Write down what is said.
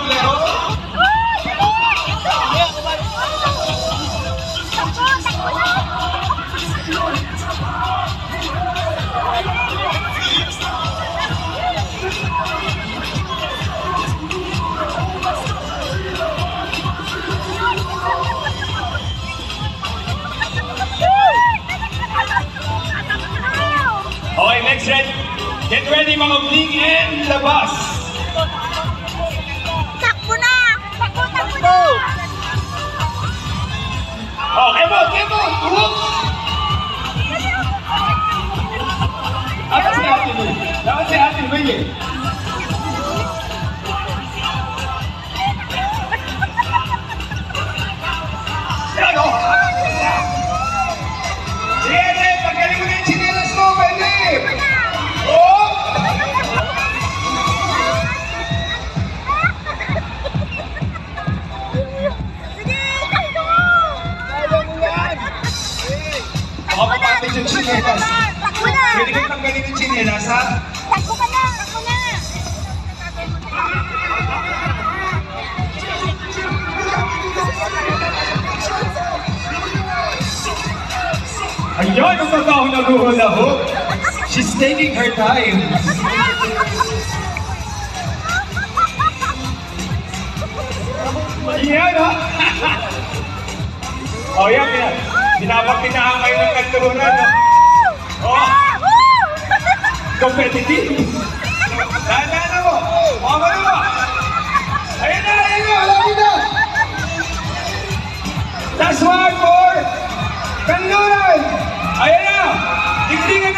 maglaro? Okay, next set. Get ready mga bling and labas. Takbo na! Takbo na! Oh, Kevon! Tulog! Dapat si Ate May eh. Ano? Sige, pagkaling mo na yung chinelas mo, pwede! Oh! Sige! Takbo! Kaya mo yan! Baka mapapit yung chinelas. Takbo na! Pwede kang tanggalin yung chinelas, ha? Takbo ka na! Takbo na! Ayun, ang pagkahon na guhula-ho. She's taking her time. Yan, ha? Oh, yan. Pinapakinahan kayo ng kanturunan, no? Oh, competitive. Tandaan mo. Mama mo. Ayun na. Lagi na. Last one for kanturunan. Ayan na. Tiglingan.